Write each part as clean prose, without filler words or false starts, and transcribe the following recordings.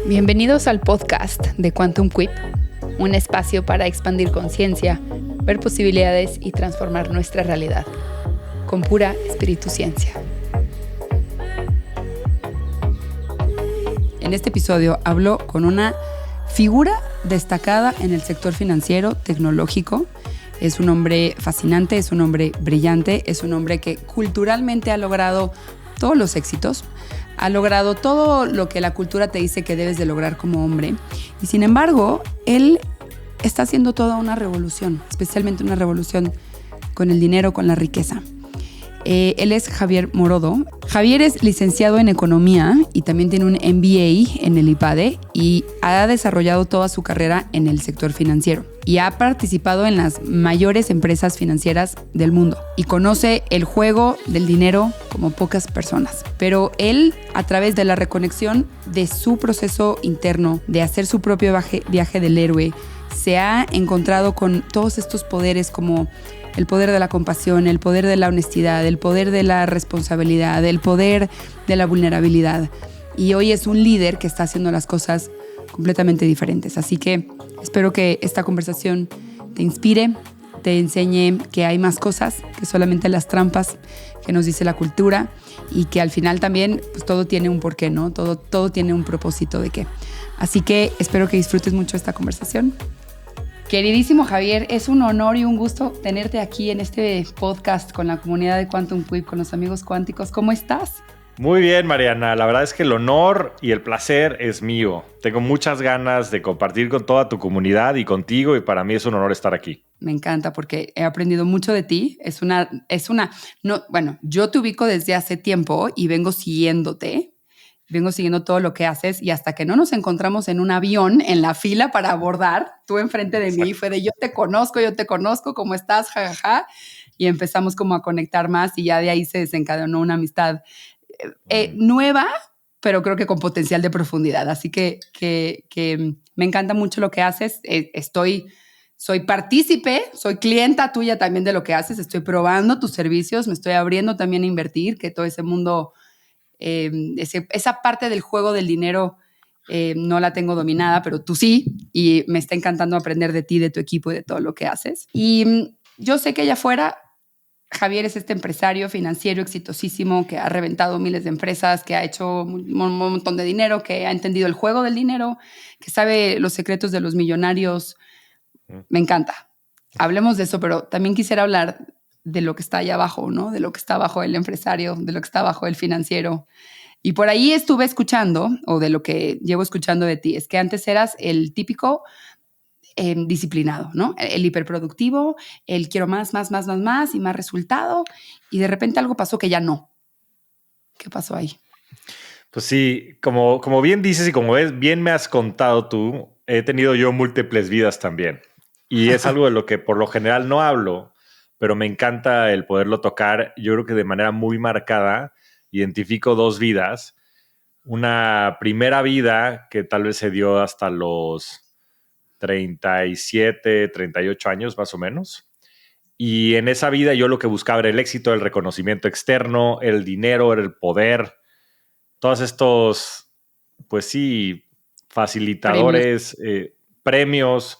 Bienvenidos al podcast de Quantum Quip, un espacio para expandir conciencia, ver posibilidades y transformar nuestra realidad, con pura espíritu ciencia. En este episodio hablo con una figura destacada en el sector financiero, tecnológico. Es un hombre fascinante, es un hombre brillante, es un hombre que culturalmente ha logrado todos los éxitos, ha logrado todo lo que la cultura te dice que debes de lograr como hombre. Y sin embargo, él está haciendo toda una revolución, especialmente una revolución con el dinero, con la riqueza. Él es Javier Morodo. Javier es licenciado en Economía y también tiene un MBA en el IPADE y ha desarrollado toda su carrera en el sector financiero y ha participado en las mayores empresas financieras del mundo y conoce el juego del dinero como pocas personas. Pero él, a través de la reconexión de su proceso interno, de hacer su propio viaje del héroe, se ha encontrado con todos estos poderes como el poder de la compasión, el poder de la honestidad, el poder de la responsabilidad, el poder de la vulnerabilidad. Y hoy es un líder que está haciendo las cosas completamente diferentes. Así que espero que esta conversación te inspire, te enseñe que hay más cosas que solamente las trampas que nos dice la cultura y que al final también pues, todo tiene un porqué, ¿no? Todo tiene un propósito de qué. Así que espero que disfrutes mucho esta conversación. Queridísimo Javier, es un honor y un gusto tenerte aquí en este podcast con la comunidad de Quantum Quip, con los amigos cuánticos. ¿Cómo estás? Muy bien, Mariana. La verdad es que el honor y el placer es mío. Tengo muchas ganas de compartir con toda tu comunidad y contigo y para mí es un honor estar aquí. Me encanta porque he aprendido mucho de ti. Yo te ubico desde hace tiempo y vengo siguiéndote. Vengo siguiendo todo lo que haces y hasta que no nos encontramos en un avión en la fila para abordar, tú enfrente de mí, fue de yo te conozco, ¿cómo estás? Ja, ja, ja. Y empezamos como a conectar más y ya de ahí se desencadenó una amistad nueva, pero creo que con potencial de profundidad. Así que me encanta mucho lo que haces. Soy partícipe, soy clienta tuya también de lo que haces. Estoy probando tus servicios, me estoy abriendo también a invertir, que todo ese mundo... esa parte del juego del dinero no la tengo dominada, pero tú sí, y me está encantando aprender de ti, de tu equipo y de todo lo que haces. Y yo sé que allá afuera Javier es este empresario financiero exitosísimo que ha reventado miles de empresas, que ha hecho un montón de dinero, que ha entendido el juego del dinero, que sabe los secretos de los millonarios. Me encanta. Hablemos de eso, pero también quisiera hablar de lo que está allá abajo, ¿no? De lo que está abajo el empresario, de lo que está abajo el financiero. Y por ahí estuve escuchando, o de lo que llevo escuchando de ti, es que antes eras el típico disciplinado, ¿no? El hiperproductivo, el quiero más y más resultado, y de repente algo pasó que ya no. ¿Qué pasó ahí? Pues sí, como bien dices y como bien me has contado tú, he tenido yo múltiples vidas también. Y es algo de lo que por lo general no hablo, pero me encanta el poderlo tocar. Yo creo que de manera muy marcada identifico dos vidas. Una primera vida que tal vez se dio hasta los 37, 38 años más o menos. Y en esa vida yo lo que buscaba era el éxito, el reconocimiento externo, el dinero, era el poder. Todos estos, pues sí, facilitadores, premios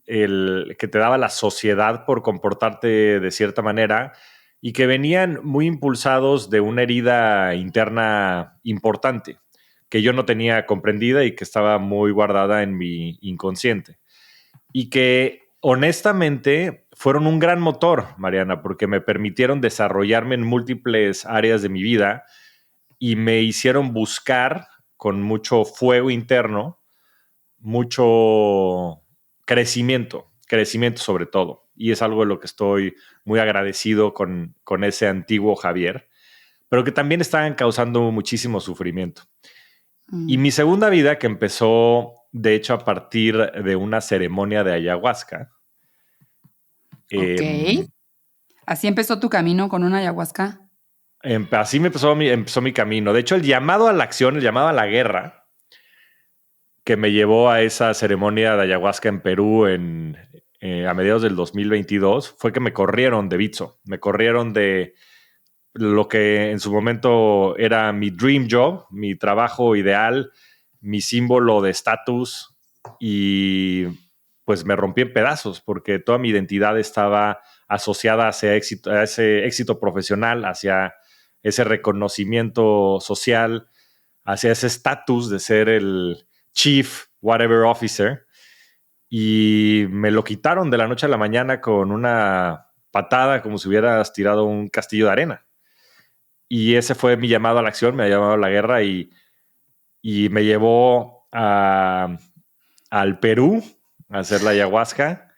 el que te daba la sociedad por comportarte de cierta manera y que venían muy impulsados de una herida interna importante que yo no tenía comprendida y que estaba muy guardada en mi inconsciente. Y que honestamente fueron un gran motor, Mariana, porque me permitieron desarrollarme en múltiples áreas de mi vida y me hicieron buscar con mucho fuego interno, mucho crecimiento sobre todo. Y es algo de lo que estoy muy agradecido con ese antiguo Javier, pero que también estaban causando muchísimo sufrimiento. Y mi segunda vida, que empezó, de hecho, a partir de una ceremonia de ayahuasca. Ok. ¿Así empezó tu camino con una ayahuasca? Así empezó mi camino. De hecho, el llamado a la acción, el llamado a la guerra, que me llevó a esa ceremonia de ayahuasca en Perú a mediados del 2022, fue que me corrieron de Bitso. Me corrieron de lo que en su momento era mi dream job, mi trabajo ideal, mi símbolo de estatus y pues me rompí en pedazos porque toda mi identidad estaba asociada hacia a ese éxito profesional, hacia ese reconocimiento social, hacia ese estatus de ser el chief whatever officer, y me lo quitaron de la noche a la mañana con una patada como si hubieras tirado un castillo de arena. Y ese fue mi llamado a la acción, me ha llamado a la guerra y me llevó al Perú a hacer la ayahuasca.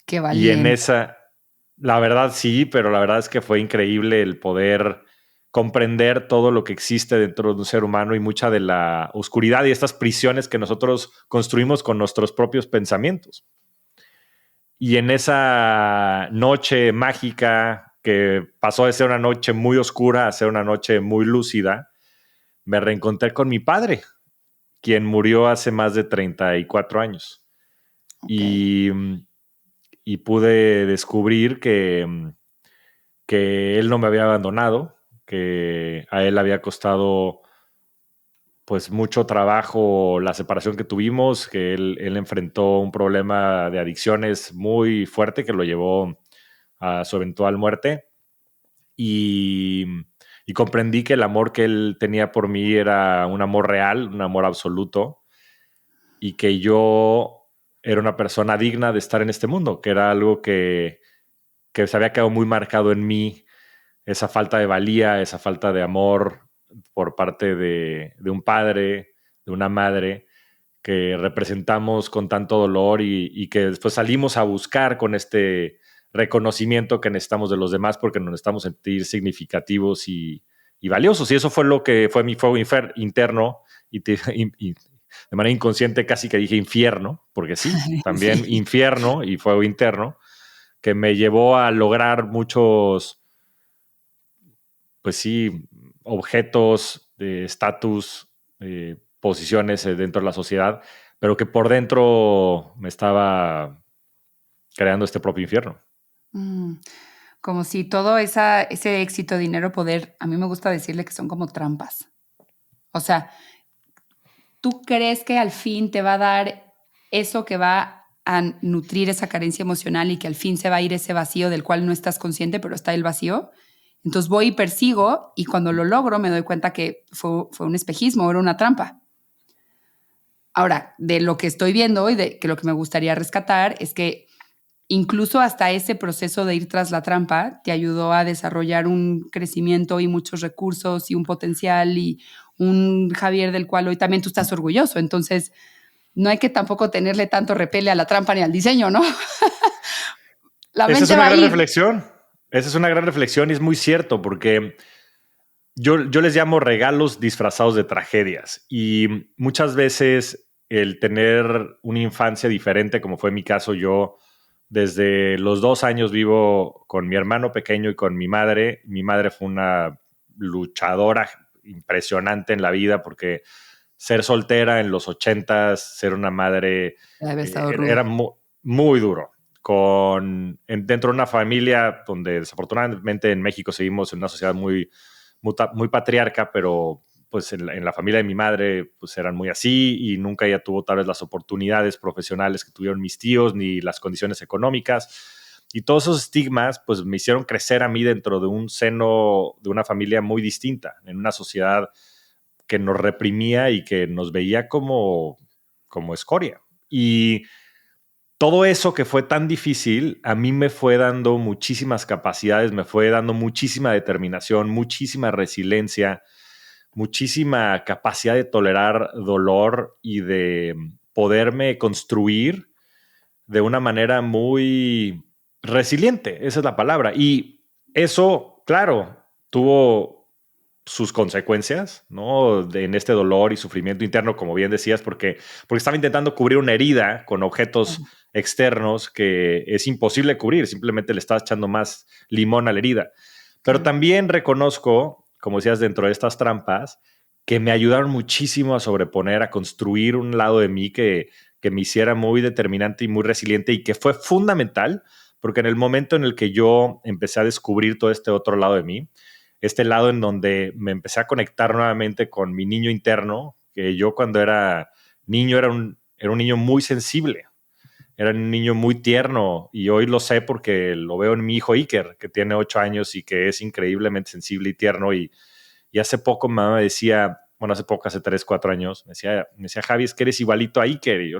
Qué Y en valiente. esa, la verdad sí, pero la verdad es que fue increíble el poder comprender todo lo que existe dentro de un ser humano y mucha de la oscuridad y estas prisiones que nosotros construimos con nuestros propios pensamientos. Y en esa noche mágica que pasó de ser una noche muy oscura a ser una noche muy lúcida, me reencontré con mi padre, quien murió hace más de 34 años. Ok. Y, y pude descubrir que él no me había abandonado, que a él había costado pues mucho trabajo la separación que tuvimos, que él enfrentó un problema de adicciones muy fuerte que lo llevó a su eventual muerte y, y comprendí que el amor que él tenía por mí era un amor real, un amor absoluto y que yo era una persona digna de estar en este mundo, que era algo que se había quedado muy marcado en mí, esa falta de valía, esa falta de amor por parte de un padre, de una madre, que representamos con tanto dolor y que después salimos a buscar con este reconocimiento que necesitamos de los demás porque nos necesitamos sentir significativos y valiosos. Y eso fue lo que fue mi fuego interno y de manera inconsciente casi que dije infierno, porque sí, también Sí. infierno y fuego interno, que me llevó a lograr muchos, pues sí, objetos de estatus, posiciones dentro de la sociedad, pero que por dentro me estaba creando este propio infierno. Mm, como si todo ese éxito, dinero, poder, a mí me gusta decirle que son como trampas. O sea, ¿tú crees que al fin te va a dar eso que va a nutrir esa carencia emocional y que al fin se va a ir ese vacío del cual no estás consciente, pero está el vacío? Entonces voy y persigo y cuando lo logro me doy cuenta que fue un espejismo, era una trampa. Ahora, de lo que estoy viendo hoy, de que lo que me gustaría rescatar es que incluso hasta ese proceso de ir tras la trampa te ayudó a desarrollar un crecimiento y muchos recursos y un potencial y un Javier del cual hoy también tú estás orgulloso. Entonces, no hay que tampoco tenerle tanto repele a la trampa ni al diseño, ¿no? La Esa es mente una va a gran ir. reflexión. Esa es una gran reflexión y es muy cierto porque yo les llamo regalos disfrazados de tragedias y muchas veces el tener una infancia diferente, como fue mi caso, yo desde los 2 años vivo con mi hermano pequeño y con mi madre. Mi madre fue una luchadora impresionante en la vida porque ser soltera en los 80s, ser una madre, Debe haber estado era rudo. muy duro. Dentro de una familia donde desafortunadamente en México seguimos en una sociedad muy patriarca, pero pues en la familia de mi madre pues eran muy así y nunca ella tuvo tal vez las oportunidades profesionales que tuvieron mis tíos ni las condiciones económicas. Y todos esos estigmas pues me hicieron crecer a mí dentro de un seno de una familia muy distinta, en una sociedad que nos reprimía y que nos veía como escoria. Y todo eso que fue tan difícil, a mí me fue dando muchísimas capacidades, me fue dando muchísima determinación, muchísima resiliencia, muchísima capacidad de tolerar dolor y de poderme construir de una manera muy resiliente, esa es la palabra. Y eso, claro, tuvo sus consecuencias, ¿no? En este dolor y sufrimiento interno, como bien decías, porque estaba intentando cubrir una herida con objetos externos que es imposible cubrir, simplemente le estás echando más limón a la herida. Pero Claro. también reconozco, como decías, dentro de estas trampas, que me ayudaron muchísimo a sobreponer, a construir un lado de mí que me hiciera muy determinante y muy resiliente y que fue fundamental, porque en el momento en el que yo empecé a descubrir todo este otro lado de mí, este lado en donde me empecé a conectar nuevamente con mi niño interno, que yo cuando era niño era un niño muy sensible, era un niño muy tierno y hoy lo sé porque lo veo en mi hijo Iker, que tiene 8 años y que es increíblemente sensible y tierno y hace poco mi mamá me decía, bueno, hace poco, hace 3, 4 años, me decía, Javi, es que eres igualito a Iker. Y yo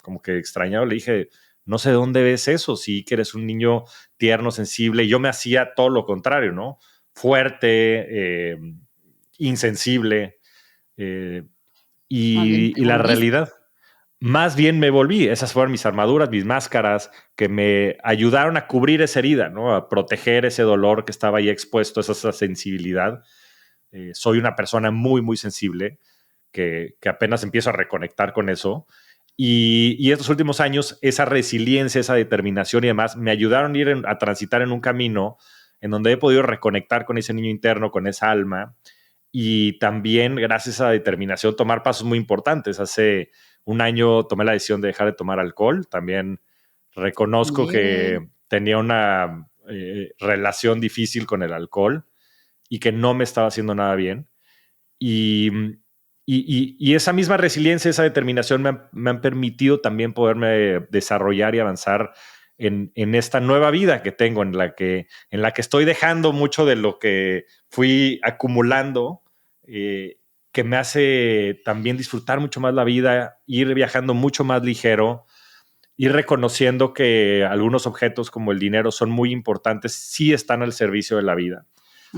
como que extrañado le dije, no sé de dónde ves eso, si Iker es un niño tierno, sensible. Y yo me hacía todo lo contrario, ¿no? Fuerte, insensible. eh, Más bien te y la volviste. realidad, más bien me volví. Esas fueron mis armaduras, mis máscaras, que me ayudaron a cubrir esa herida, ¿no? A proteger ese dolor que estaba ahí expuesto, esa sensibilidad. Soy una persona muy, muy sensible que apenas empiezo a reconectar con eso. Y estos últimos años, esa resiliencia, esa determinación y demás, me ayudaron a transitar en un camino en donde he podido reconectar con ese niño interno, con esa alma. Y también, gracias a esa determinación, tomar pasos muy importantes. Hace un año tomé la decisión de dejar de tomar alcohol. También reconozco Bien. que tenía una relación difícil con el alcohol y que no me estaba haciendo nada bien. Y, y esa misma resiliencia, esa determinación me han permitido también poderme desarrollar y avanzar en esta nueva vida que tengo, en la que estoy dejando mucho de lo que fui acumulando, que me hace también disfrutar mucho más la vida, ir viajando mucho más ligero, ir reconociendo que algunos objetos como el dinero son muy importantes, sí están al servicio de la vida,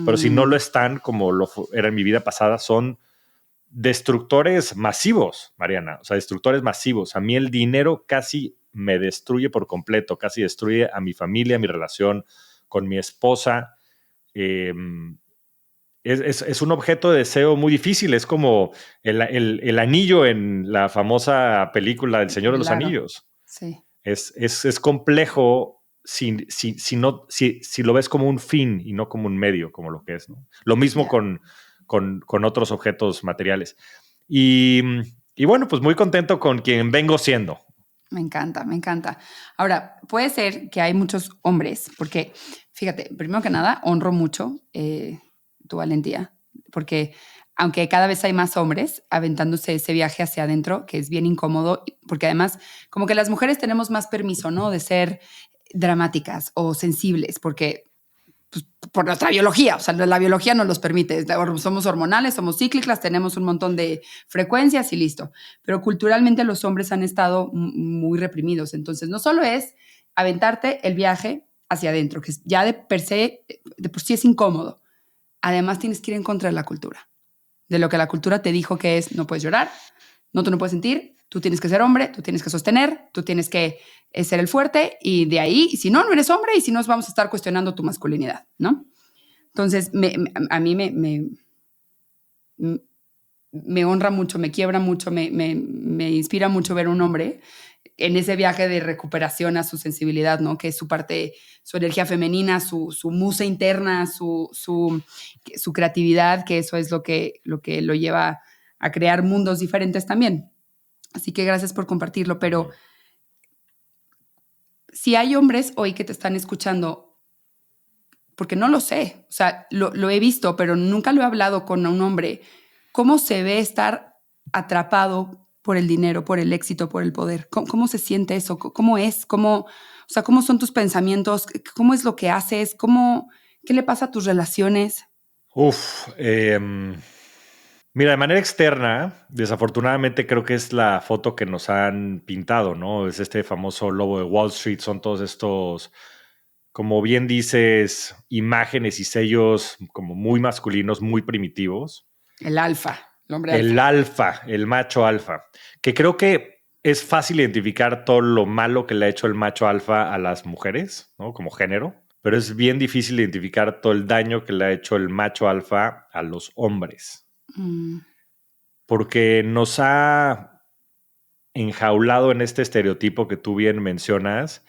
pero si no lo Mm, están, como era en mi vida pasada, son destructores masivos, Mariana. O sea, destructores masivos. A mí el dinero casi me destruye por completo, casi destruye a mi familia, mi relación con mi esposa. Eh, es un objeto de deseo muy difícil. Es como el anillo en la famosa película del Señor de los claro, Anillos. sí. Es complejo si lo ves como un fin y no como un medio, como lo que es, ¿no? Lo mismo Ya. con otros objetos materiales. Y, y bueno, pues muy contento con quien vengo siendo. Me encanta, me encanta. Ahora, puede ser que hay muchos hombres, porque fíjate, primero que nada, honro mucho tu valentía, porque aunque cada vez hay más hombres aventándose ese viaje hacia adentro, que es bien incómodo, porque además, como que las mujeres tenemos más permiso, ¿no? De ser dramáticas o sensibles, porque pues, por nuestra biología, o sea, la biología nos los permite. Somos hormonales, somos cíclicas, tenemos un montón de frecuencias y listo. Pero culturalmente los hombres han estado muy reprimidos. Entonces, no solo es aventarte el viaje hacia adentro, que ya de per se, de por sí es incómodo. Además, tienes que ir en contra de la cultura, de lo que la cultura te dijo que es no puedes llorar, no, tú no puedes sentir, tú tienes que ser hombre, tú tienes que sostener, tú tienes que ser el fuerte y de ahí, y si no, no eres hombre y si no, vamos a estar cuestionando tu masculinidad, ¿no? Entonces, a mí me honra mucho, me quiebra mucho, me inspira mucho ver un hombre en ese viaje de recuperación a su sensibilidad, ¿no? Que es su parte, su energía femenina, su musa interna, su creatividad, que eso es lo que lo lleva a crear mundos diferentes también. Así que gracias por compartirlo, pero si hay hombres hoy que te están escuchando, porque no lo sé, o sea, lo he visto, pero nunca lo he hablado con un hombre, ¿cómo se ve estar atrapado por el dinero, por el éxito, por el poder? ¿Cómo se siente eso? ¿Cómo es? ¿Cómo, o sea, cómo son tus pensamientos? ¿Cómo es lo que haces? ¿Qué le pasa a tus relaciones? Uf, mira, de manera externa, desafortunadamente creo que es la foto que nos han pintado, ¿no? Es este famoso lobo de Wall Street, son todos estos, como bien dices, imágenes y sellos como muy masculinos, muy primitivos. El alfa, el hombre El alfa. alfa, el macho alfa, que creo que es fácil identificar todo lo malo que le ha hecho el macho alfa a las mujeres, ¿no? Como género, pero es bien difícil identificar todo el daño que le ha hecho el macho alfa a los hombres, Mm, porque nos ha enjaulado en este estereotipo que tú bien mencionas,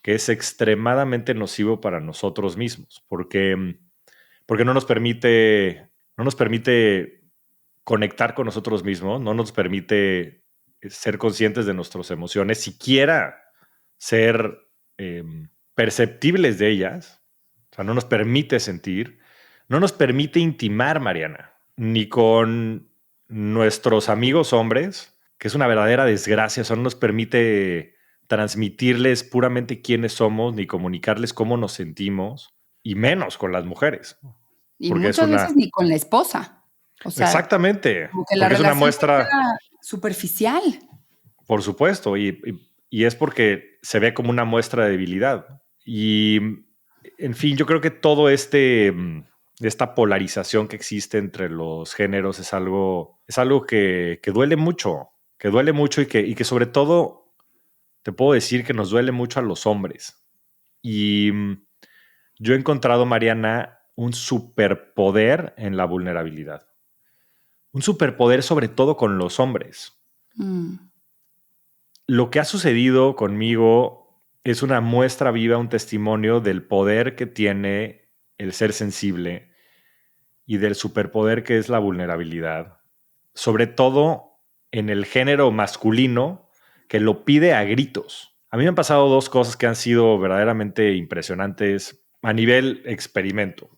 que es extremadamente nocivo para nosotros mismos, porque no nos permite conectar con nosotros mismos, no nos permite ser conscientes de nuestras emociones, siquiera ser eh, perceptibles de ellas, o sea, no nos permite sentir, no nos permite intimar, Mariana, nuestros amigos hombres, que es una verdadera desgracia, o sea, no nos permite transmitirles puramente quiénes somos ni comunicarles cómo nos sentimos, y menos con las mujeres, Y porque es muchas veces una... ni con la esposa. O sea, Exactamente, como que la porque es una relación se muestra, queda superficial. por supuesto, y es porque se ve como una muestra de debilidad. Y, en fin, yo creo que todo esta polarización que existe entre los géneros es algo que duele mucho y que sobre todo te puedo decir que nos duele mucho a los hombres. Y yo he encontrado, Mariana, un superpoder en la vulnerabilidad. Un superpoder sobre todo con los hombres. Mm. Lo que ha sucedido conmigo es una muestra viva, un testimonio del poder que tiene el ser sensible y del superpoder que es la vulnerabilidad. Sobre todo en el género masculino que lo pide a gritos. A mí me han pasado dos cosas que han sido verdaderamente impresionantes a nivel experimento,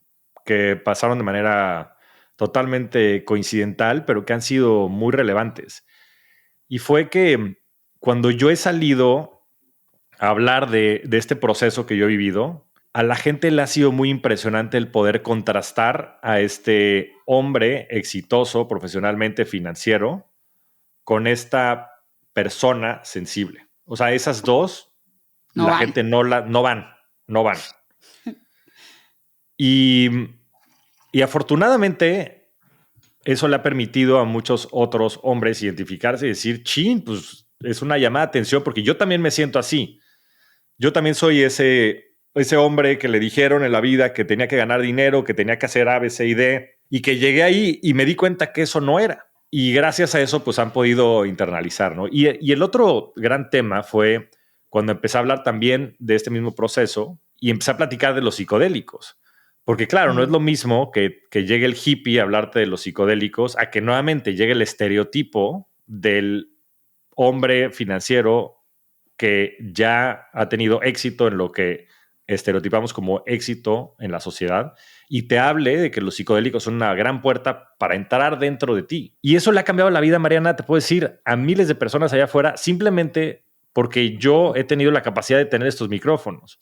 que pasaron de manera totalmente coincidental, pero que han sido muy relevantes. Y fue que cuando yo he salido a hablar de este proceso que yo he vivido, a la gente le ha sido muy impresionante el poder contrastar a este hombre exitoso profesionalmente financiero con esta persona sensible. O sea, esas dos, No la van. gente no van, no van. Y, y afortunadamente eso le ha permitido a muchos otros hombres identificarse y decir, chin, pues es una llamada de atención porque yo también me siento así. Yo también soy ese hombre que le dijeron en la vida que tenía que ganar dinero, que tenía que hacer A, B, C y D, y que llegué ahí y me di cuenta que eso no era. Y gracias a eso, pues han podido internalizar, ¿no? Y el otro gran tema fue cuando empecé a hablar también de este mismo proceso y empecé a platicar de los psicodélicos. Porque claro, no es lo mismo que llegue el hippie a hablarte de los psicodélicos a que nuevamente llegue el estereotipo del hombre financiero que ya ha tenido éxito en lo que estereotipamos como éxito en la sociedad y te hable de que los psicodélicos son una gran puerta para entrar dentro de ti. Y eso le ha cambiado la vida, Mariana, te puedo decir, a miles de personas allá afuera, simplemente porque yo he tenido la capacidad de tener estos micrófonos,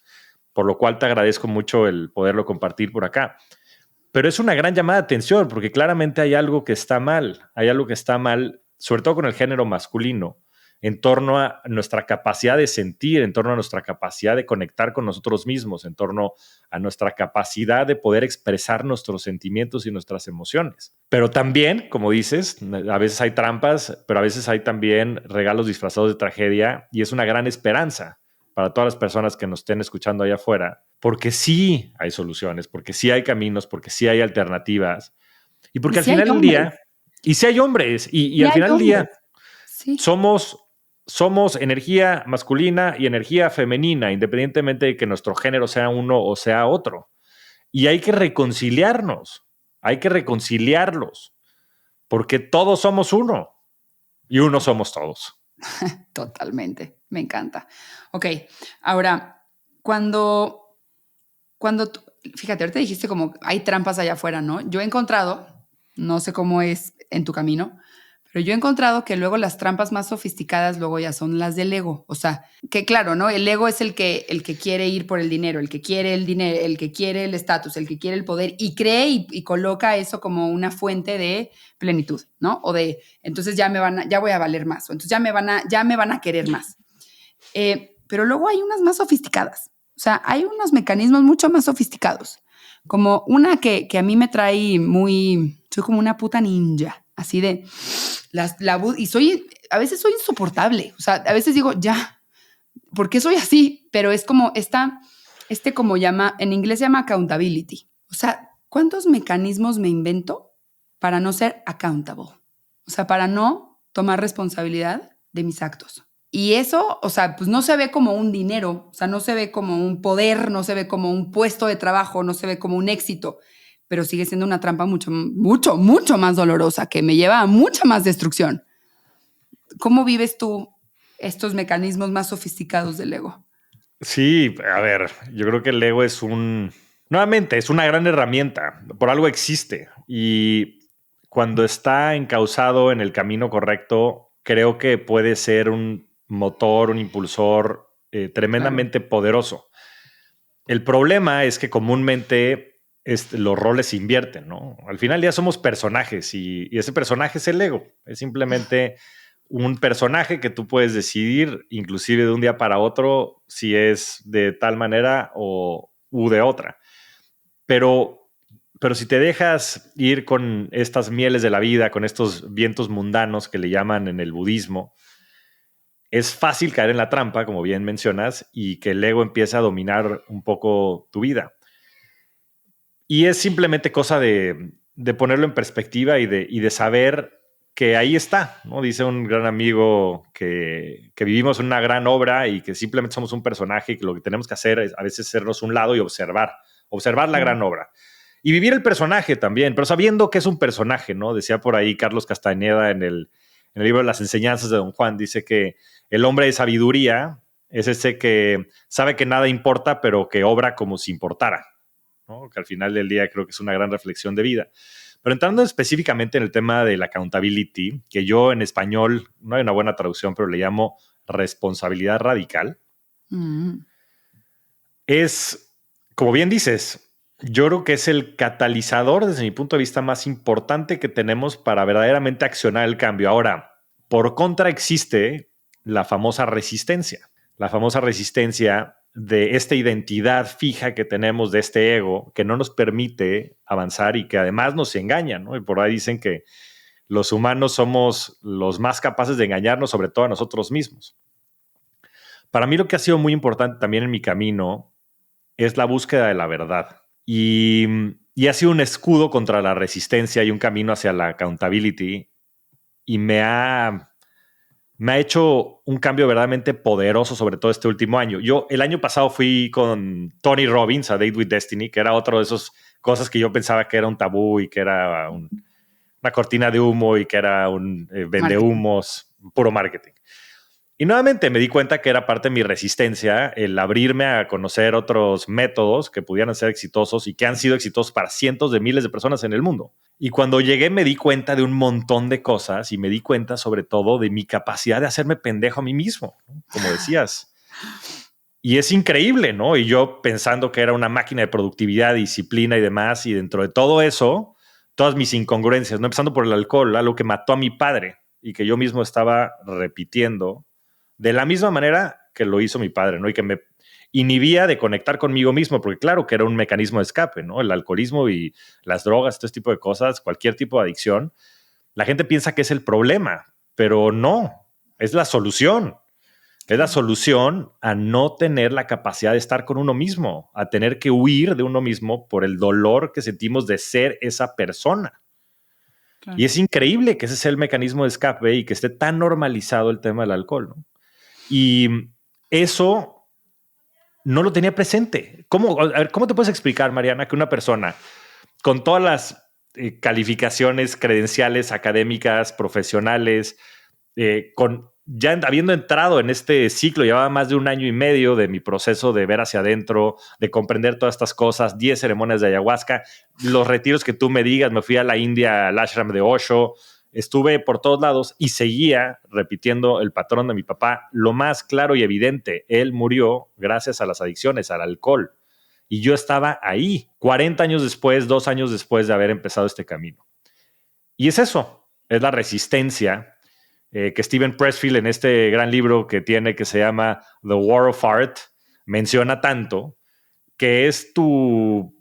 por lo cual te agradezco mucho el poderlo compartir por acá. Pero es una gran llamada de atención porque claramente hay algo que está mal, sobre todo con el género masculino, en torno a nuestra capacidad de sentir, en torno a nuestra capacidad de conectar con nosotros mismos, en torno a nuestra capacidad de poder expresar nuestros sentimientos y nuestras emociones. Pero también, como dices, a veces hay trampas, pero a veces hay también regalos disfrazados de tragedia y es una gran esperanza para todas las personas que nos estén escuchando allá afuera, porque sí hay soluciones, porque sí hay caminos, porque sí hay alternativas y Y porque al sí hay final del hombres. día, y sí hay hombres, y Sí al hay final del hombres. día Sí. somos energía masculina y energía femenina, independientemente de que nuestro género sea uno o sea otro. Y hay que reconciliarlos, porque todos somos uno y uno somos todos. Totalmente. Me encanta. Ok. Ahora, cuando fíjate, ahorita dijiste como hay trampas allá afuera, ¿no? Yo he encontrado, no sé cómo es en tu camino, pero yo he encontrado que luego las trampas más sofisticadas luego ya son las del ego. O sea, que claro, ¿no? El ego es el que quiere ir por el dinero, el que quiere el dinero, el que quiere el estatus, el que quiere el poder y cree y coloca eso como una fuente de plenitud, ¿no? O de, entonces ya voy a valer más, o entonces ya me van a querer más. Pero luego hay unas más sofisticadas. O sea, hay unos mecanismos mucho más sofisticados. Como una que a mí me trae soy como una puta ninja, así de, y a veces soy insoportable. O sea, a veces digo, ya, ¿por qué soy así? Pero es como como en inglés se llama accountability. O sea, ¿cuántos mecanismos me invento para no ser accountable? O sea, para no tomar responsabilidad de mis actos. Y eso, o sea, pues no se ve como un dinero, o sea, no se ve como un poder, no se ve como un puesto de trabajo, no se ve como un éxito, pero sigue siendo una trampa mucho, mucho, mucho más dolorosa que me lleva a mucha más destrucción. ¿Cómo vives tú estos mecanismos más sofisticados del ego? Sí, a ver, yo creo que el ego nuevamente, es una gran herramienta, por algo existe. Y cuando está encauzado en el camino correcto, creo que puede ser un motor, un impulsor tremendamente poderoso. El problema es que comúnmente los roles se invierten, ¿no? Al final del día somos personajes y ese personaje es el ego. Es simplemente un personaje que tú puedes decidir, inclusive de un día para otro, si es de tal manera u de otra. Pero si te dejas ir con estas mieles de la vida, con estos vientos mundanos que le llaman en el budismo, es fácil caer en la trampa, como bien mencionas, y que el ego empiece a dominar un poco tu vida. Y es simplemente cosa de ponerlo en perspectiva y de saber que ahí está, ¿no? Dice un gran amigo que vivimos en una gran obra y que simplemente somos un personaje y que lo que tenemos que hacer es a veces hacernos un lado y observar la gran obra. Y vivir el personaje también, pero sabiendo que es un personaje, ¿no? Decía por ahí Carlos Castañeda en el libro de las enseñanzas de Don Juan, dice que el hombre de sabiduría es ese que sabe que nada importa, pero que obra como si importara, ¿no? Que al final del día creo que es una gran reflexión de vida. Pero entrando específicamente en el tema de la accountability, que yo en español, no hay una buena traducción, pero le llamo responsabilidad radical, es, como bien dices, yo creo que es el catalizador, desde mi punto de vista, más importante que tenemos para verdaderamente accionar el cambio. Ahora, por contra existe la famosa resistencia. La famosa resistencia de esta identidad fija que tenemos, de este ego, que no nos permite avanzar y que además nos engaña, ¿no? Y por ahí dicen que los humanos somos los más capaces de engañarnos, sobre todo a nosotros mismos. Para mí lo que ha sido muy importante también en mi camino es la búsqueda de la verdad. Y ha sido un escudo contra la resistencia y un camino hacia la accountability. Y me ha hecho un cambio verdaderamente poderoso, sobre todo este último año. Yo el año pasado fui con Tony Robbins a Date with Destiny, que era otro de esas cosas que yo pensaba que era un tabú y que era una cortina de humo y que era un vendehumos, puro marketing. Y nuevamente me di cuenta que era parte de mi resistencia el abrirme a conocer otros métodos que pudieran ser exitosos y que han sido exitosos para cientos de miles de personas en el mundo. Y cuando llegué me di cuenta de un montón de cosas y me di cuenta sobre todo de mi capacidad de hacerme pendejo a mí mismo, ¿no? Como decías. Y es increíble, ¿no? Y yo pensando que era una máquina de productividad, disciplina y demás, y dentro de todo eso, todas mis incongruencias, ¿no? Empezando por el alcohol, algo que mató a mi padre y que yo mismo estaba repitiendo de la misma manera que lo hizo mi padre, ¿no? Y que me inhibía de conectar conmigo mismo, porque claro que era un mecanismo de escape, ¿no? El alcoholismo y las drogas, este tipo de cosas, cualquier tipo de adicción, la gente piensa que es el problema, pero no, es la solución. Es la solución a no tener la capacidad de estar con uno mismo, a tener que huir de uno mismo por el dolor que sentimos de ser esa persona. Claro. Y es increíble que ese sea el mecanismo de escape y que esté tan normalizado el tema del alcohol, ¿no? Y eso no lo tenía presente. ¿Cómo te puedes explicar, Mariana, que una persona con todas las calificaciones, credenciales académicas, profesionales, ya habiendo entrado en este ciclo, llevaba más de 1 año y medio de mi proceso de ver hacia adentro, de comprender todas estas cosas, 10 ceremonias de ayahuasca, los retiros que tú me digas, me fui a la India, al ashram de Osho, estuve por todos lados y seguía repitiendo el patrón de mi papá, lo más claro y evidente, él murió gracias a las adicciones, al alcohol. Y yo estaba ahí, 40 años después, 2 años después de haber empezado este camino. Y es eso, es la resistencia que Steven Pressfield en este gran libro que tiene, que se llama The War of Art, menciona tanto, que es tu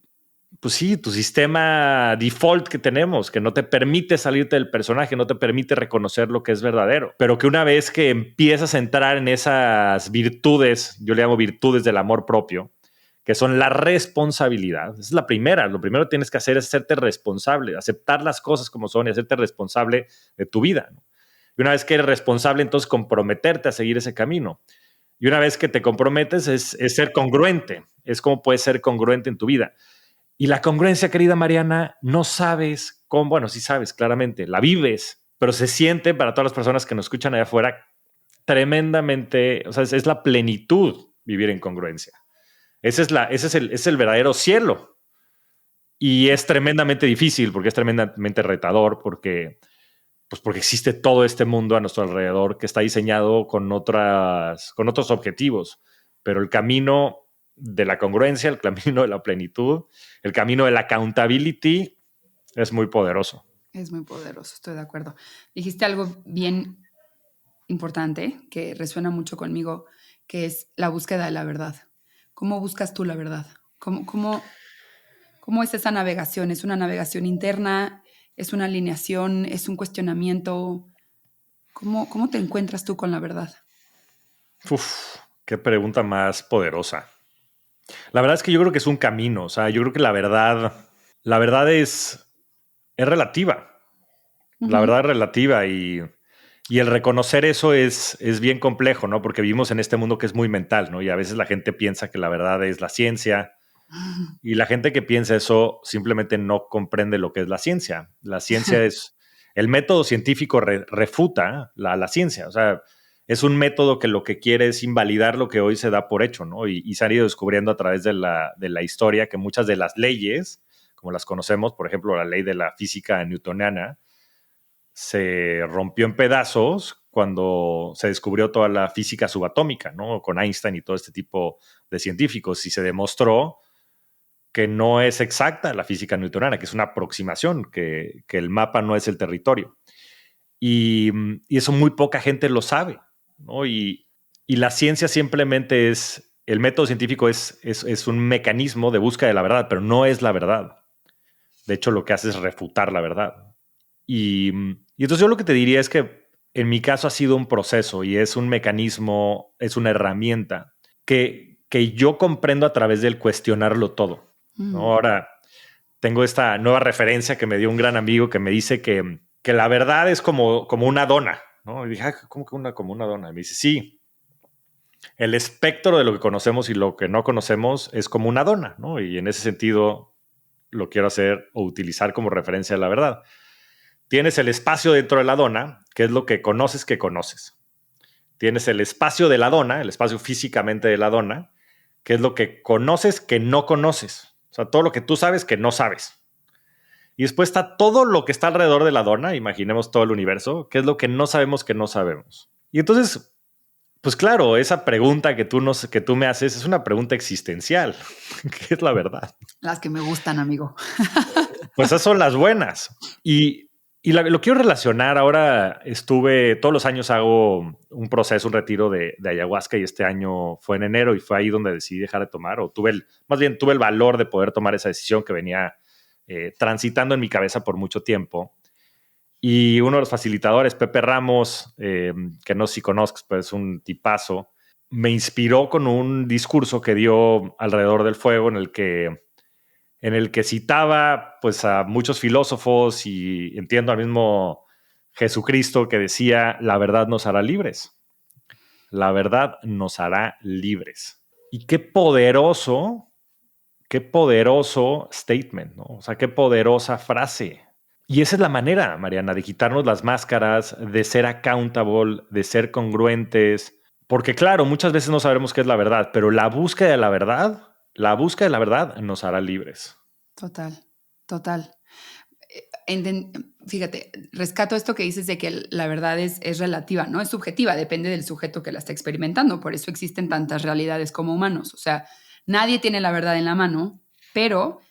sistema default que tenemos, que no te permite salirte del personaje, no te permite reconocer lo que es verdadero, pero que una vez que empiezas a entrar en esas virtudes, yo le llamo virtudes del amor propio, que son la responsabilidad. Esa es la primera. Lo primero que tienes que hacer es hacerte responsable, aceptar las cosas como son y hacerte responsable de tu vida, ¿no? Y una vez que eres responsable, entonces comprometerte a seguir ese camino. Y una vez que te comprometes es ser congruente. Es cómo puedes ser congruente en tu vida. Y la congruencia, querida Mariana, no sabes cómo, bueno, sí sabes claramente, la vives, pero se siente para todas las personas que nos escuchan allá afuera tremendamente, o sea, es la plenitud vivir en congruencia. Ese es el verdadero cielo. Y es tremendamente difícil, porque es tremendamente retador, porque existe todo este mundo a nuestro alrededor que está diseñado con otros objetivos. Pero el camino de la congruencia, el camino de la plenitud, el camino de la accountability es muy poderoso. Es muy poderoso, estoy de acuerdo. Dijiste algo bien importante que resuena mucho conmigo, que es la búsqueda de la verdad. ¿Cómo buscas tú la verdad? ¿Cómo es esa navegación? ¿Es una navegación interna? ¿Es una alineación? ¿Es un cuestionamiento? ¿Cómo te encuentras tú con la verdad? Uf, qué pregunta más poderosa. La verdad es que yo creo que es un camino. O sea, yo creo que la verdad es relativa. La verdad es relativa y el reconocer eso es bien complejo, ¿no? Porque vivimos en este mundo que es muy mental, ¿no? Y a veces la gente piensa que la verdad es la ciencia y la gente que piensa eso simplemente no comprende lo que es la ciencia. La ciencia es, el método científico refuta la ciencia, o sea, es un método que lo que quiere es invalidar lo que hoy se da por hecho, ¿no? Y se han ido descubriendo a través de la historia que muchas de las leyes, como las conocemos, por ejemplo, la ley de la física newtoniana, se rompió en pedazos cuando se descubrió toda la física subatómica, ¿no? Con Einstein y todo este tipo de científicos, y se demostró que no es exacta la física newtoniana, que es una aproximación, que el mapa no es el territorio. Y eso muy poca gente lo sabe, ¿no? Y la ciencia simplemente el método científico es un mecanismo de búsqueda de la verdad, pero no es la verdad. De hecho, lo que hace es refutar la verdad. Y entonces yo lo que te diría es que en mi caso ha sido un proceso y es un mecanismo, es una herramienta que yo comprendo a través del cuestionarlo todo, ¿no? Ahora tengo esta nueva referencia que me dio un gran amigo que me dice que la verdad es como una dona, ¿no? Y dije, ¿cómo que como una dona? Y me dice, sí, el espectro de lo que conocemos y lo que no conocemos es como una dona, ¿no? Y en ese sentido lo quiero hacer o utilizar como referencia a la verdad. Tienes el espacio dentro de la dona, que es lo que conoces que conoces. Tienes el espacio de la dona, el espacio físicamente de la dona, que es lo que conoces que no conoces. O sea, todo lo que tú sabes que no sabes. Y después está todo lo que está alrededor de la dona, imaginemos todo el universo, que es lo que no sabemos que no sabemos. Y entonces, pues claro, esa pregunta que tú me haces es una pregunta existencial, que es la verdad. Las que me gustan, amigo. Pues esas son las buenas. Y lo quiero relacionar. Ahora todos los años hago un proceso, un retiro de ayahuasca y este año fue en enero y fue ahí donde decidí dejar de tomar, o tuve el valor de poder tomar esa decisión que venía transitando en mi cabeza por mucho tiempo. Y uno de los facilitadores, Pepe Ramos, que no sé si conozcas, pero es un tipazo, me inspiró con un discurso que dio alrededor del fuego en el que citaba pues, a muchos filósofos y entiendo al mismo Jesucristo que decía, la verdad nos hará libres. La verdad nos hará libres. Y qué poderoso statement, ¿no? O sea, qué poderosa frase. Y esa es la manera, Mariana, de quitarnos las máscaras, de ser accountable, de ser congruentes. Porque claro, muchas veces no sabemos qué es la verdad, pero la búsqueda de la verdad nos hará libres. Total. Fíjate, rescato esto que dices de que la verdad es relativa, ¿no? Es subjetiva, depende del sujeto que la está experimentando. Por eso existen tantas realidades como humanos. O sea, nadie tiene la verdad en la mano, pero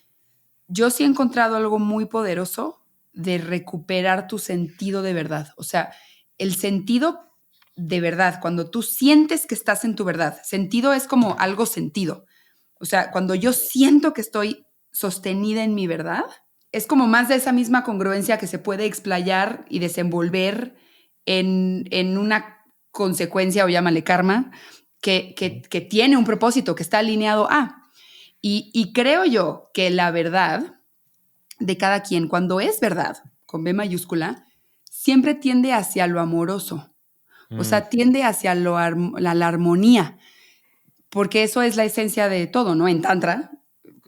yo sí he encontrado algo muy poderoso de recuperar tu sentido de verdad. O sea, el sentido de verdad, cuando tú sientes que estás en tu verdad. Sentido es como algo sentido. O sea, cuando yo siento que estoy sostenida en mi verdad, es como más de esa misma congruencia que se puede explayar y desenvolver en una consecuencia, o llámale karma, que tiene un propósito, que está alineado a. Y creo yo que la verdad de cada quien, cuando es verdad, con B mayúscula, siempre tiende hacia lo amoroso. O sea, tiende hacia la armonía, porque eso es la esencia de todo, ¿no? En Tantra,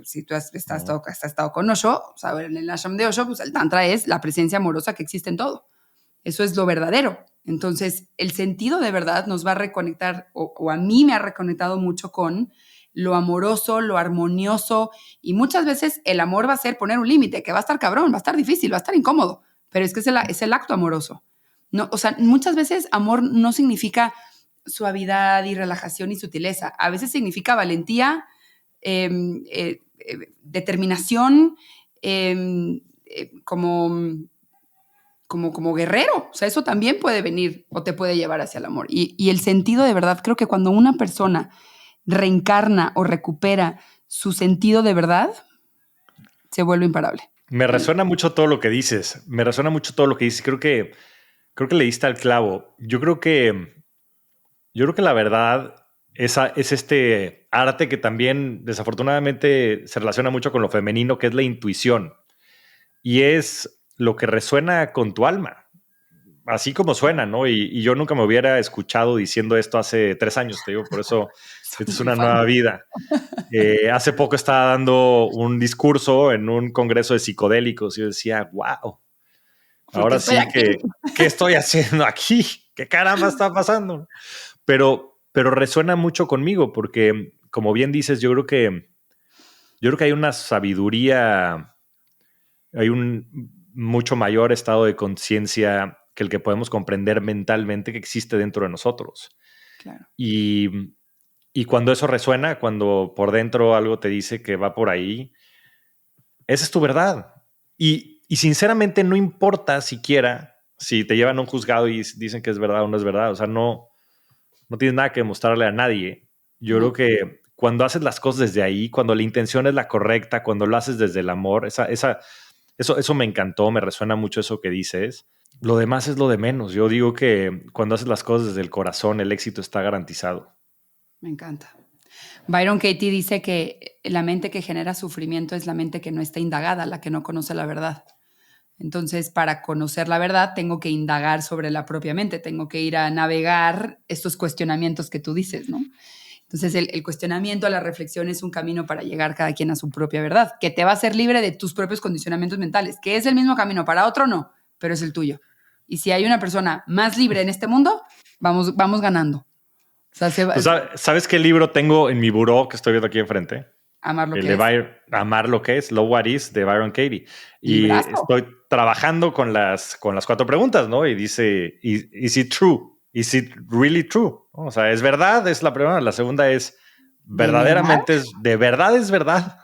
si tú has estado con Osho, o sea, en el ashram de Osho, pues el Tantra es la presencia amorosa que existe en todo. Eso es lo verdadero. Entonces, el sentido de verdad nos va a reconectar, o a mí me ha reconectado mucho con lo amoroso, lo armonioso, y muchas veces el amor va a ser poner un límite, que va a estar cabrón, va a estar difícil, va a estar incómodo, pero es que es el acto amoroso. No, o sea, muchas veces amor no significa suavidad y relajación y sutileza. A veces significa valentía, determinación, como guerrero. O sea, eso también puede venir o te puede llevar hacia el amor. Y el sentido de verdad, creo que cuando una persona reencarna o recupera su sentido de verdad, se vuelve imparable. Me resuena mucho todo lo que dices. Creo que le diste al clavo. Yo creo que la verdad es este arte que también desafortunadamente se relaciona mucho con lo femenino, que es la intuición. Y es lo que resuena con tu alma. Así como suena, ¿no? Y yo nunca me hubiera escuchado diciendo esto hace 3 años, te digo, por eso esta es una nueva vida. Hace poco estaba dando un discurso en un congreso de psicodélicos y yo decía, wow, ahora sí que, ¿qué estoy haciendo aquí? ¿Qué caramba está pasando? Pero resuena mucho conmigo porque, como bien dices, yo creo que hay una sabiduría, hay un mucho mayor estado de conciencia que el que podemos comprender mentalmente que existe dentro de nosotros. Claro. Y cuando eso resuena, cuando por dentro algo te dice que va por ahí, esa es tu verdad. Y sinceramente no importa siquiera si te llevan a un juzgado y dicen que es verdad o no es verdad. O sea, no tienes nada que mostrarle a nadie. Yo creo que cuando haces las cosas desde ahí, cuando la intención es la correcta, cuando lo haces desde el amor, eso me encantó, me resuena mucho eso que dices. Lo demás es lo de menos. Yo digo que cuando haces las cosas desde el corazón, el éxito está garantizado. Me encanta. Byron Katie dice que la mente que genera sufrimiento es la mente que no está indagada, la que no conoce la verdad. Entonces, para conocer la verdad, tengo que indagar sobre la propia mente, tengo que ir a navegar estos cuestionamientos que tú dices, ¿no? Entonces, el cuestionamiento, la reflexión es un camino para llegar cada quien a su propia verdad, que te va a hacer libre de tus propios condicionamientos mentales, que es el mismo camino para otro, no, pero es el tuyo. Y si hay una persona más libre en este mundo, vamos ganando. O sea, ¿sabes qué libro tengo en mi buró que estoy viendo aquí enfrente? Amar lo que es. Amar lo que es, Love What Is, de Byron Katie. Y Librazo. estoy trabajando con las 4 preguntas, ¿no? Y dice, ¿is it true? ¿Is it really true? O sea, ¿es verdad? Es la primera. La segunda es, ¿verdaderamente de verdad es verdad?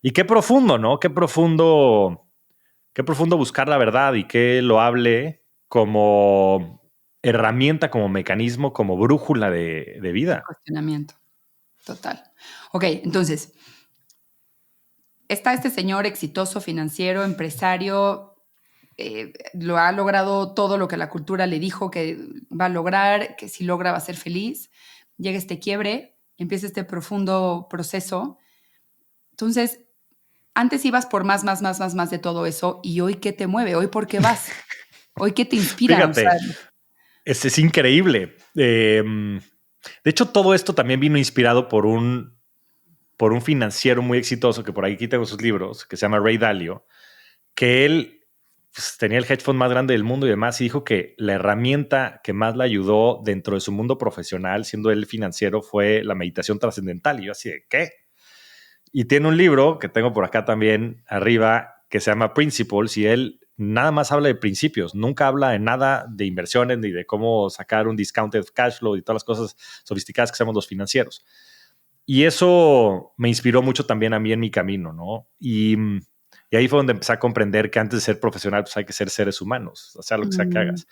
Y qué profundo, ¿no? Qué profundo buscar la verdad y qué loable como herramienta, como mecanismo, como brújula de vida. Cuestionamiento. Total. Ok, entonces, está este señor exitoso, financiero, empresario, lo ha logrado todo lo que la cultura le dijo que va a lograr, que si logra va a ser feliz. Llega este quiebre, empieza este profundo proceso. Entonces, antes ibas por más de todo eso, y hoy, ¿qué te mueve? ¿Hoy por qué vas? ¿Hoy qué te inspira? Fíjate, es increíble. De hecho, todo esto también vino inspirado por un financiero muy exitoso que por aquí tengo sus libros, que se llama Ray Dalio, que él tenía el hedge fund más grande del mundo y demás, y dijo que la herramienta que más le ayudó dentro de su mundo profesional, siendo él financiero, fue la meditación trascendental. Y yo así de, ¿qué? Y tiene un libro que tengo por acá también arriba que se llama Principles, y él nada más habla de principios, nunca habla de nada de inversiones ni de cómo sacar un discounted cash flow y todas las cosas sofisticadas que hacemos los financieros. Y eso me inspiró mucho también a mí en mi camino, ¿no? Y ahí fue donde empecé a comprender que antes de ser profesional, pues hay que ser seres humanos, o sea, lo que sea que hagas.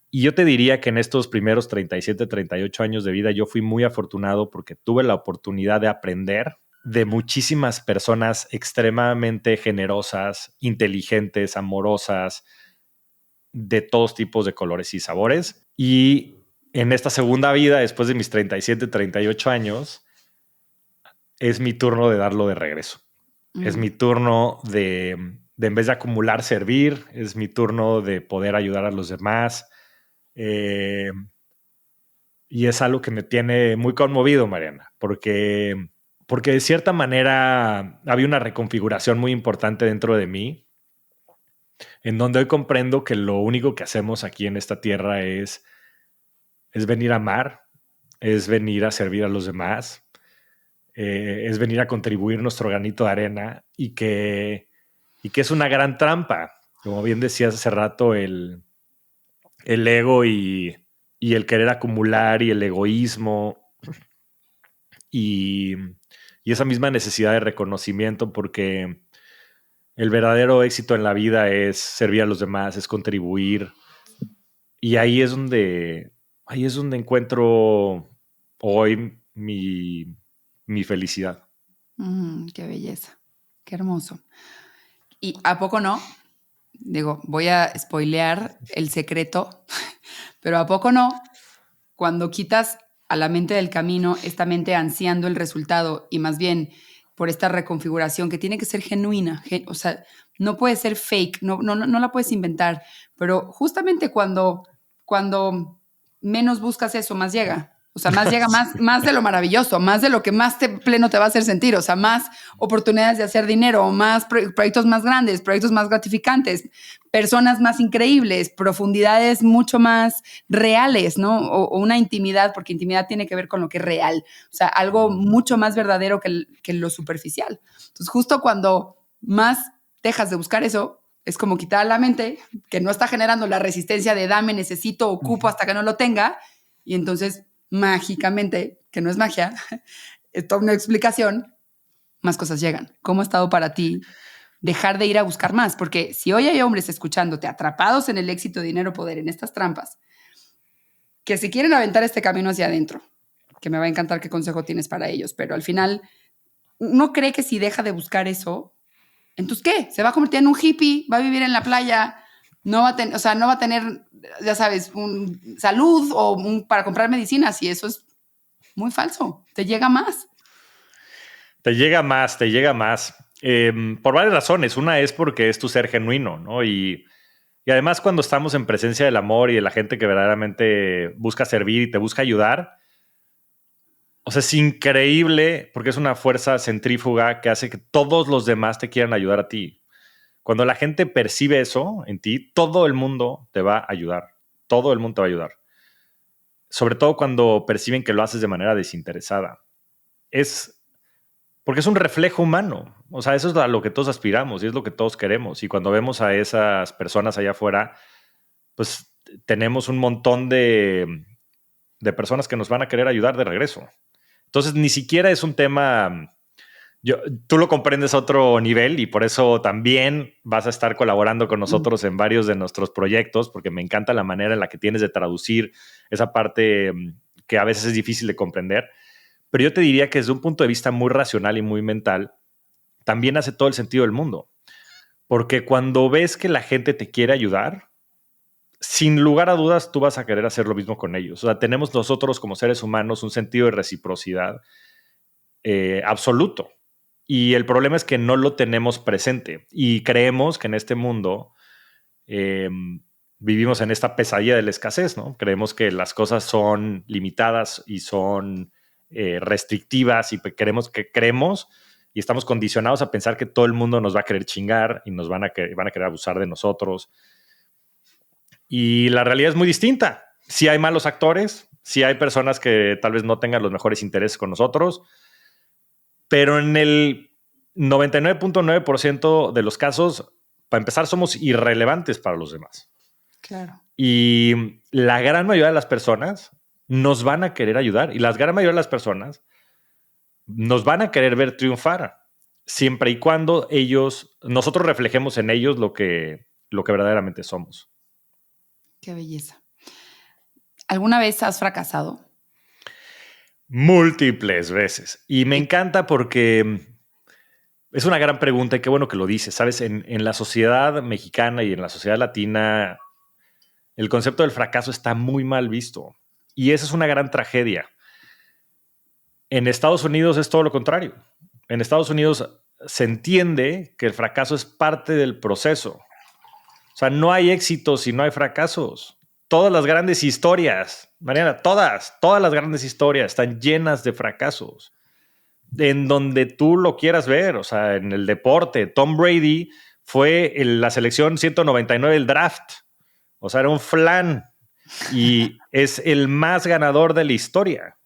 Y yo te diría que en estos primeros 37, 38 años de vida, yo fui muy afortunado porque tuve la oportunidad de aprender de muchísimas personas extremadamente generosas, inteligentes, amorosas, de todos tipos de colores y sabores. Y en esta segunda vida, después de mis 37, 38 años, es mi turno de darlo de regreso. Es mi turno de en vez de acumular, servir. Es mi turno de poder ayudar a los demás. Y es algo que me tiene muy conmovido, Mariana, porque de cierta manera había una reconfiguración muy importante dentro de mí, en donde hoy comprendo que lo único que hacemos aquí en esta tierra es venir a amar, es venir a servir a los demás, es venir a contribuir nuestro granito de arena y que es una gran trampa. Como bien decías hace rato, el ego y el querer acumular y el egoísmo y esa misma necesidad de reconocimiento, porque el verdadero éxito en la vida es servir a los demás, es contribuir. Y ahí es donde encuentro hoy mi felicidad. Qué belleza, qué hermoso. ¿Y a poco no? Digo, voy a spoilear el secreto, pero ¿a poco no? Cuando quitas a la mente del camino, esta mente ansiando el resultado y más bien por esta reconfiguración que tiene que ser genuina, o sea, no puede ser fake, no la puedes inventar, pero justamente cuando menos buscas eso, más llega. O sea, más llega, Sí. más de lo maravilloso, más de lo que más pleno te va a hacer sentir. O sea, más oportunidades de hacer dinero, más proyectos más grandes, proyectos más gratificantes, personas más increíbles, profundidades mucho más reales, ¿no? O una intimidad, porque intimidad tiene que ver con lo que es real. O sea, algo mucho más verdadero que lo superficial. Entonces, justo cuando más dejas de buscar eso, es como quitar la mente, que no está generando la resistencia de dame, necesito, ocupo hasta que no lo tenga, y entonces mágicamente, que no es magia, es toda una explicación, más cosas llegan. ¿Cómo ha estado para ti dejar de ir a buscar más? Porque si hoy hay hombres escuchándote atrapados en el éxito, dinero, poder, en estas trampas, que se quieren aventar este camino hacia adentro, que me va a encantar qué consejo tienes para ellos, pero al final, ¿no cree que si deja de buscar eso, entonces qué? Se va a convertir en un hippie, va a vivir en la playa, no va a tener, ya sabes, salud o para comprar medicinas, y eso es muy falso. Te llega más. Te llega más, te llega más. Por varias razones. Una es porque es tu ser genuino, ¿no? Y además cuando estamos en presencia del amor y de la gente que verdaderamente busca servir y te busca ayudar, o sea, es increíble porque es una fuerza centrífuga que hace que todos los demás te quieran ayudar a ti. Cuando la gente percibe eso en ti, todo el mundo te va a ayudar. Todo el mundo te va a ayudar. Sobre todo cuando perciben que lo haces de manera desinteresada. Porque es un reflejo humano. O sea, eso es a lo que todos aspiramos y es lo que todos queremos. Y cuando vemos a esas personas allá afuera, pues tenemos un montón de personas que nos van a querer ayudar de regreso. Entonces, ni siquiera es un tema... Tú lo comprendes a otro nivel y por eso también vas a estar colaborando con nosotros en varios de nuestros proyectos, porque me encanta la manera en la que tienes de traducir esa parte que a veces es difícil de comprender. Pero yo te diría que desde un punto de vista muy racional y muy mental, también hace todo el sentido del mundo. Porque cuando ves que la gente te quiere ayudar, sin lugar a dudas, tú vas a querer hacer lo mismo con ellos. O sea, tenemos nosotros como seres humanos un sentido de reciprocidad absoluto. Y el problema es que no lo tenemos presente y creemos que en este mundo vivimos en esta pesadilla de la escasez, ¿no? Creemos que las cosas son limitadas y son restrictivas y creemos y estamos condicionados a pensar que todo el mundo nos va a querer chingar y van a querer abusar de nosotros. Y la realidad es muy distinta. Sí hay malos actores, sí hay personas que tal vez no tengan los mejores intereses con nosotros, pero en el 99.9% de los casos, para empezar, somos irrelevantes para los demás. Claro. Y la gran mayoría de las personas nos van a querer ayudar y la gran mayoría de las personas nos van a querer ver triunfar, siempre y cuando nosotros reflejemos en ellos lo que verdaderamente somos. Qué belleza. ¿Alguna vez has fracasado? Múltiples veces. Y me encanta porque es una gran pregunta y qué bueno que lo dices. Sabes, en la sociedad mexicana y en la sociedad latina, el concepto del fracaso está muy mal visto. Y esa es una gran tragedia. En Estados Unidos es todo lo contrario. En Estados Unidos se entiende que el fracaso es parte del proceso. O sea, no hay éxitos si no hay fracasos. Todas las grandes historias, Mariana, todas las grandes historias están llenas de fracasos. En donde tú lo quieras ver, o sea, en el deporte. Tom Brady fue la selección 199 del draft. O sea, era un flan y es el más ganador de la historia.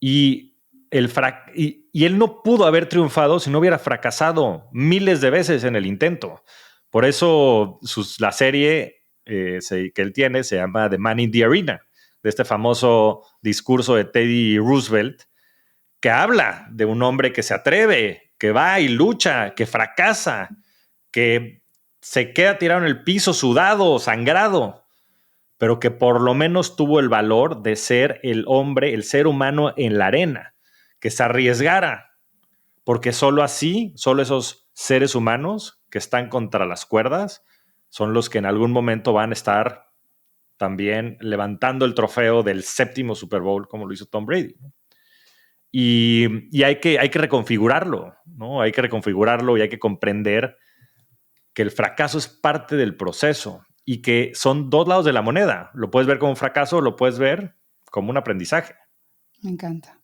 Y y él no pudo haber triunfado si no hubiera fracasado miles de veces en el intento. Por eso la serie que él tiene se llama The Man in the Arena, de este famoso discurso de Teddy Roosevelt, que habla de un hombre que se atreve, que va y lucha, que fracasa, que se queda tirado en el piso, sudado, sangrado, pero que por lo menos tuvo el valor de ser el hombre, el ser humano en la arena, que se arriesgara, porque solo así, solo esos seres humanos que están contra las cuerdas son los que en algún momento van a estar también levantando el trofeo del 7º Super Bowl, como lo hizo Tom Brady. Y hay que reconfigurarlo, ¿no? Hay que reconfigurarlo y hay que comprender que el fracaso es parte del proceso y que son dos lados de la moneda. Lo puedes ver como un fracaso, lo puedes ver como un aprendizaje. Me encanta,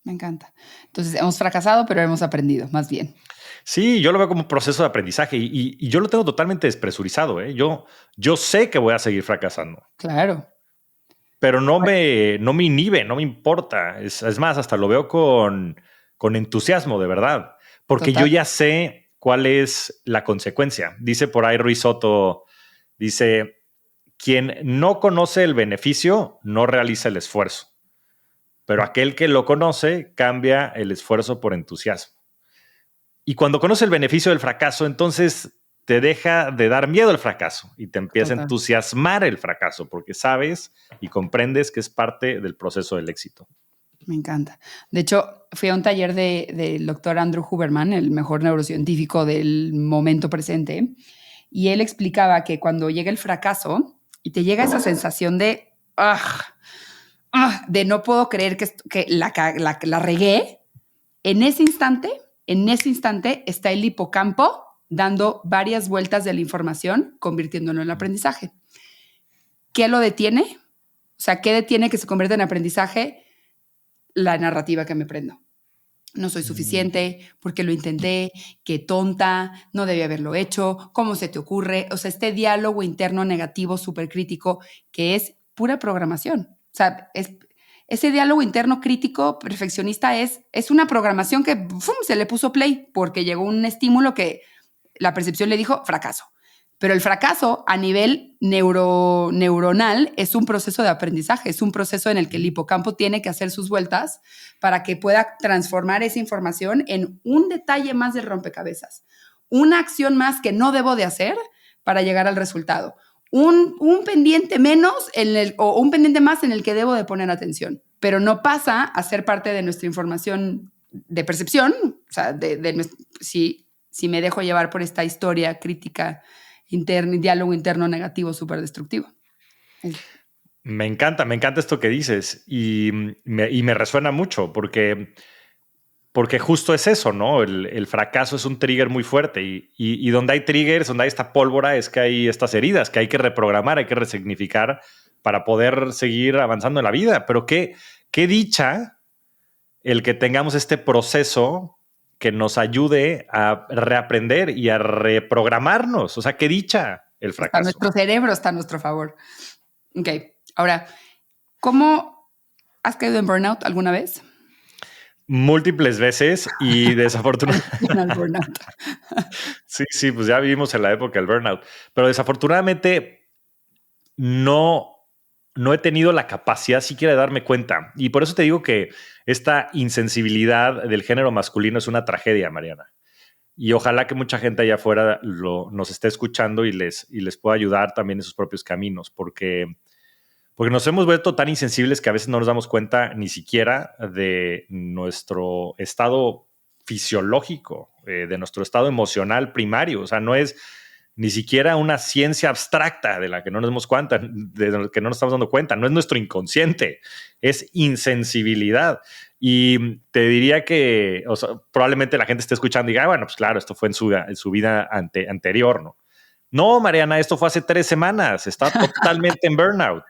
me encanta. Entonces, hemos fracasado, pero hemos aprendido, más bien. Sí, yo lo veo como un proceso de aprendizaje y yo lo tengo totalmente despresurizado, ¿eh? Yo sé que voy a seguir fracasando. Claro. Pero no me inhibe, no me importa. Es más, hasta lo veo con entusiasmo, de verdad. Porque Total. yo ya sé cuál es la consecuencia. Dice por ahí Ruiz Soto, dice, quien no conoce el beneficio no realiza el esfuerzo. Pero aquel que lo conoce cambia el esfuerzo por entusiasmo. Y cuando conoce el beneficio del fracaso, entonces te deja de dar miedo al fracaso y te empieza a entusiasmar el fracaso porque sabes y comprendes que es parte del proceso del éxito. Me encanta. De hecho, fui a un taller del doctor Andrew Huberman, el mejor neurocientífico del momento presente, y él explicaba que cuando llega el fracaso y te llega esa sensación de no puedo creer que la regué, en ese instante está el hipocampo dando varias vueltas de la información, convirtiéndolo en aprendizaje. ¿Qué lo detiene? O sea, ¿qué detiene que se convierta en aprendizaje? La narrativa que me prendo. No soy suficiente, porque lo intenté, qué tonta, no debí haberlo hecho, ¿cómo se te ocurre? O sea, este diálogo interno negativo súper crítico que es pura programación. O sea, ese diálogo interno crítico perfeccionista es una programación que se le puso play porque llegó un estímulo que la percepción le dijo fracaso. Pero el fracaso a nivel neuronal es un proceso de aprendizaje, es un proceso en el que el hipocampo tiene que hacer sus vueltas para que pueda transformar esa información en un detalle más del rompecabezas, una acción más que no debo de hacer para llegar al resultado, un pendiente menos o un pendiente más en el que debo de poner atención, pero no pasa a ser parte de nuestra información de percepción, o sea, si me dejo llevar por esta historia crítica interno, diálogo interno negativo súper destructivo. Me encanta esto que dices y me resuena mucho porque justo es eso, ¿no? El fracaso es un trigger muy fuerte y donde hay triggers, donde hay esta pólvora, es que hay estas heridas que hay que reprogramar, hay que resignificar para poder seguir avanzando en la vida. Pero qué dicha el que tengamos este proceso que nos ayude a reaprender y a reprogramarnos. O sea, qué dicha el fracaso. Nuestro cerebro está a nuestro favor. Ok, ahora, ¿cómo has caído en burnout alguna vez? Múltiples veces y desafortunadamente... sí, pues ya vivimos en la época del burnout. Pero desafortunadamente no he tenido la capacidad siquiera de darme cuenta. Y por eso te digo que esta insensibilidad del género masculino es una tragedia, Mariana. Y ojalá que mucha gente allá afuera nos esté escuchando y les pueda ayudar también en sus propios caminos, porque nos hemos vuelto tan insensibles que a veces no nos damos cuenta ni siquiera de nuestro estado fisiológico, de nuestro estado emocional primario. O sea, no es ni siquiera una ciencia abstracta de la que no nos damos cuenta, de la que no nos estamos dando cuenta. No es nuestro inconsciente, es insensibilidad. Y te diría que, o sea, probablemente la gente esté escuchando y diga, bueno, pues claro, esto fue en su vida anterior, ¿no? No, Mariana, esto fue hace 3 semanas. Está totalmente en burnout.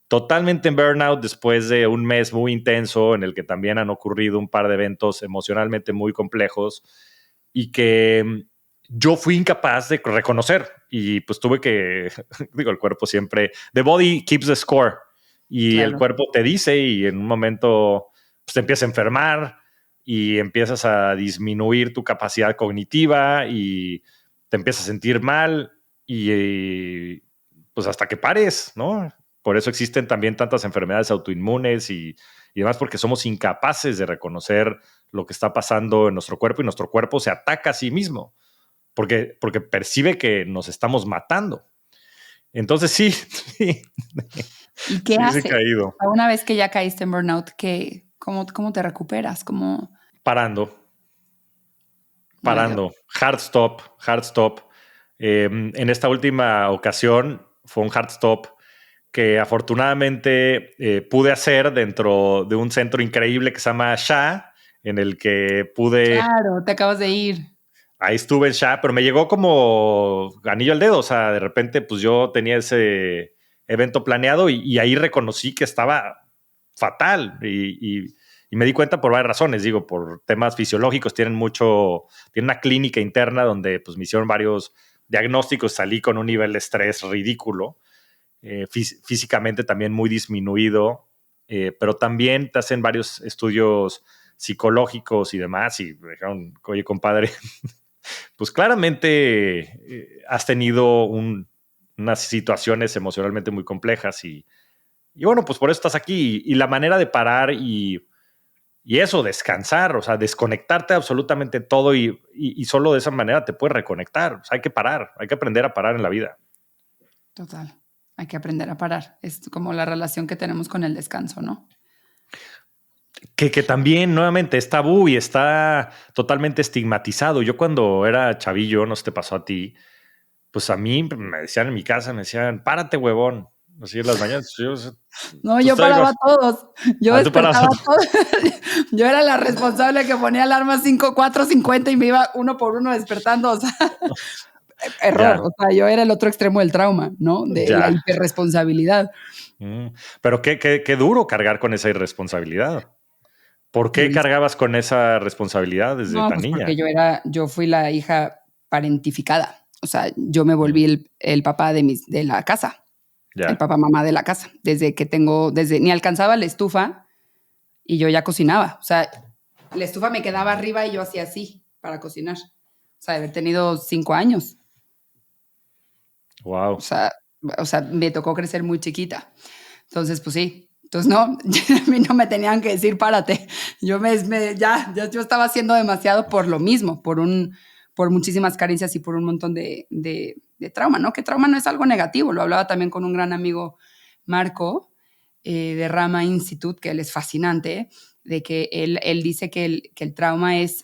Totalmente en burnout después de un mes muy intenso en el que también han ocurrido un par de eventos emocionalmente muy complejos y que yo fui incapaz de reconocer y pues tuve que, digo, el cuerpo siempre, the body keeps the score y claro. El cuerpo te dice y en un momento pues, te empieza a enfermar y empiezas a disminuir tu capacidad cognitiva y te empiezas a sentir mal y pues hasta que pares, ¿no? Por eso existen también tantas enfermedades autoinmunes y demás, porque somos incapaces de reconocer lo que está pasando en nuestro cuerpo y nuestro cuerpo se ataca a sí mismo porque percibe que nos estamos matando. Entonces sí, sí, ¿Y qué sí he haces? caído. Una vez que ya caíste en burnout, ¿cómo te recuperas? Parando, No hay de otra. hard stop, hard stop. En esta última ocasión fue un hard stop que afortunadamente pude hacer dentro de un centro increíble que se llama SHA, en el que pude, Claro, te acabas de ir. ahí estuve en SHA, pero me llegó como anillo al dedo, o sea, de repente pues yo tenía ese evento planeado y ahí reconocí que estaba fatal y me di cuenta por varias razones, digo, por temas fisiológicos, tienen una clínica interna donde pues me hicieron varios diagnósticos, salí con un nivel de estrés ridículo, físicamente también muy disminuido, pero también te hacen varios estudios psicológicos y demás y me dijeron, oye, compadre, pues claramente has tenido unas situaciones emocionalmente muy complejas y bueno, pues por eso estás aquí y la manera de parar y eso, descansar, o sea, desconectarte absolutamente todo y solo de esa manera te puedes reconectar. O sea, hay que parar, hay que aprender a parar en la vida. Total. Hay que aprender a parar. Es como la relación que tenemos con el descanso, ¿no? Que también, nuevamente, es tabú y está totalmente estigmatizado. Yo cuando era chavillo, no sé si te pasó a ti, pues a mí me decían en mi casa, me decían, párate, huevón. Así en las mañanas. No, Pues yo traigo. paraba a todos. Yo Tú paras. despertaba a todos. Yo era la responsable que ponía alarma 5, 4, 50 y me iba uno por uno despertando. O sea, error. Ya, O sea, yo era el otro extremo del trauma, ¿no? De la ya. hiperresponsabilidad. Pero qué duro cargar con esa irresponsabilidad. ¿Por qué Durísimo. cargabas con esa responsabilidad desde No, tan pues porque niña? yo fui la hija parentificada. O sea, yo me Mm, volví el papá de la casa, el ya. papá mamá de la casa. Desde ni alcanzaba la estufa y yo ya cocinaba. O sea, la estufa me quedaba arriba y yo hacía así para cocinar. O sea, de haber tenido 5 años. O Wow. sea, me tocó crecer muy chiquita. Entonces, pues sí. Entonces, no, a mí no me tenían que decir párate. Ya yo estaba haciendo demasiado por lo mismo, por muchísimas carencias y por un montón de trauma, ¿no? Que trauma no es algo negativo. Lo hablaba también con un gran amigo, Marco, de Rama Institute, que él es fascinante, de que él dice que el trauma es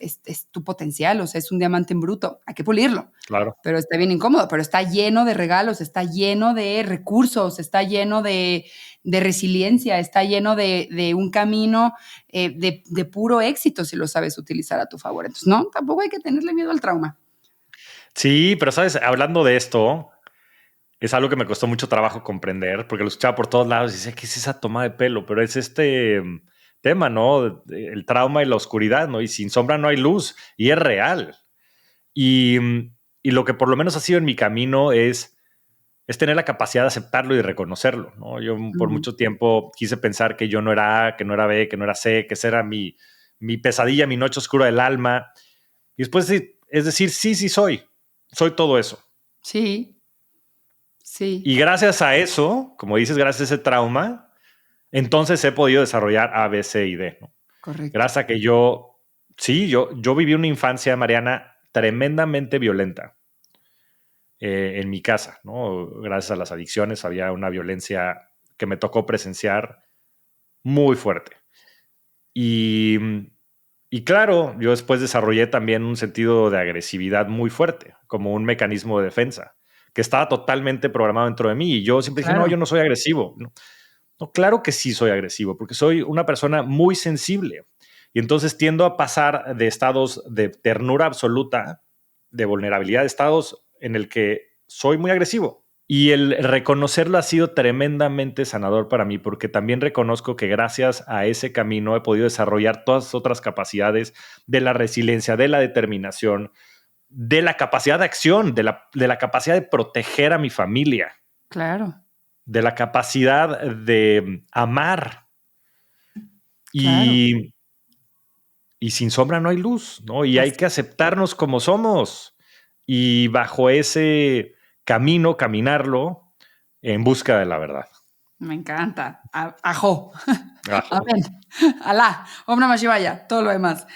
tu potencial, o sea, es un diamante en bruto, hay que pulirlo, Claro. pero está bien incómodo, pero está lleno de regalos, está lleno de recursos, está lleno de resiliencia, está lleno de un camino de puro éxito si lo sabes utilizar a tu favor. Entonces, no, tampoco hay que tenerle miedo al trauma. Sí, pero sabes, hablando de esto, es algo que me costó mucho trabajo comprender, porque lo escuchaba por todos lados y decía, ¿qué es esa toma de pelo? Pero es este tema, ¿no? El trauma y la oscuridad, ¿no? Y sin sombra no hay luz, y es real. Y, y lo que por lo menos ha sido en mi camino es tener la capacidad de aceptarlo y reconocerlo, ¿no? Yo por Ujú. mucho tiempo quise pensar que yo no era A, que no era B, que no era C, que esa era mi pesadilla, mi noche oscura del alma. Y después es decir, sí soy todo eso. Sí, sí, Y gracias a eso, como dices, gracias a ese trauma, entonces he podido desarrollar A, B, C y D, ¿no? correcto. Gracias a que yo viví una infancia, Mariana, tremendamente violenta en mi casa, ¿no? Gracias a las adicciones había una violencia que me tocó presenciar muy fuerte. Y, y claro, yo después desarrollé también un sentido de agresividad muy fuerte, como un mecanismo de defensa, que estaba totalmente programado dentro de mí. Y yo siempre dije, no, Claro. yo no soy agresivo. No, no, claro que sí soy agresivo, porque soy una persona muy sensible. Y entonces tiendo a pasar de estados de ternura absoluta, de vulnerabilidad, estados en el que soy muy agresivo. Y el reconocerlo ha sido tremendamente sanador para mí, porque también reconozco que gracias a ese camino he podido desarrollar todas las otras capacidades de la resiliencia, de la determinación, de la capacidad de acción, de la capacidad de proteger a mi familia, Claro, de la capacidad de amar. claro. Y, y sin sombra no hay luz, ¿no? Y hay que aceptarnos como somos y bajo ese camino caminarlo en busca de la verdad. Me encanta. Ajo. Ajo. Amén. Alá. Om Namah Shivaya. Todo lo demás.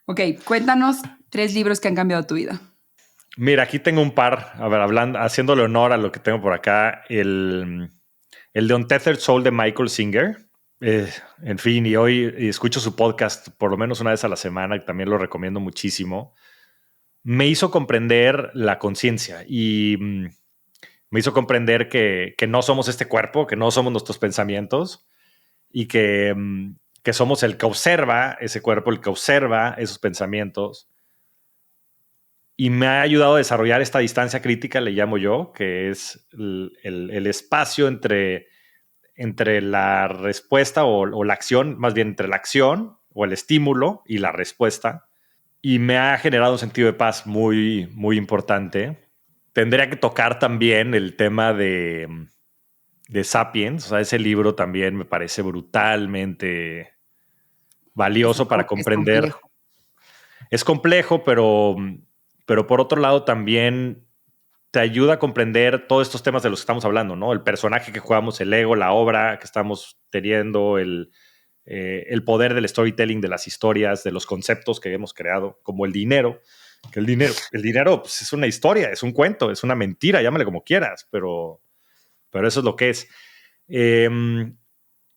Ok, cuéntanos 3 libros que han cambiado tu vida. Mira, aquí tengo un par. A ver, haciéndole honor a lo que tengo por acá. El de Untethered Soul de Michael Singer. En fin, y hoy escucho su podcast por lo menos una vez a la semana, que también lo recomiendo muchísimo. Me hizo comprender la conciencia y me hizo comprender que no somos este cuerpo, que no somos nuestros pensamientos y que somos el que observa ese cuerpo, el que observa esos pensamientos. Y me ha ayudado a desarrollar esta distancia crítica, le llamo yo, que es el espacio entre la respuesta o la acción, más bien entre la acción o el estímulo y la respuesta. Y me ha generado un sentido de paz muy, muy importante. Tendría que tocar también el tema de Sapiens. O sea, ese libro también me parece brutalmente valioso para comprender. Es complejo, pero por otro lado también te ayuda a comprender todos estos temas de los que estamos hablando, ¿no? El personaje que jugamos, el ego, la obra que estamos teniendo, el poder del storytelling, de las historias, de los conceptos que hemos creado, como el dinero. Que el dinero pues, es una historia, es un cuento, es una mentira, llámale como quieras, pero eso es lo que es.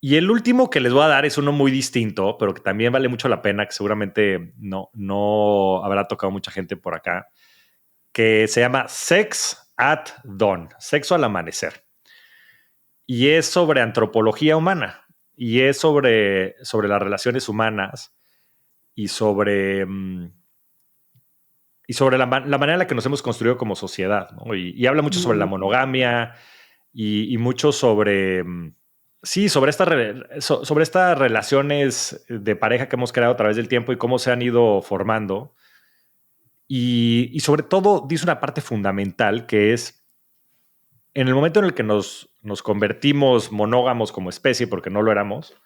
Y el último que les voy a dar es uno muy distinto, pero que también vale mucho la pena, que seguramente no habrá tocado mucha gente por acá, que se llama Sex at Dawn, sexo al amanecer. Y es sobre antropología humana, y es sobre las relaciones humanas y sobre la manera en la que nos hemos construido como sociedad, ¿no? Y habla mucho sobre la monogamia y mucho sobre... sobre estas relaciones de pareja que hemos creado a través del tiempo y cómo se han ido formando. Y sobre todo dice una parte fundamental que es en el momento en el que nos convertimos monógamos como especie, porque no lo éramos,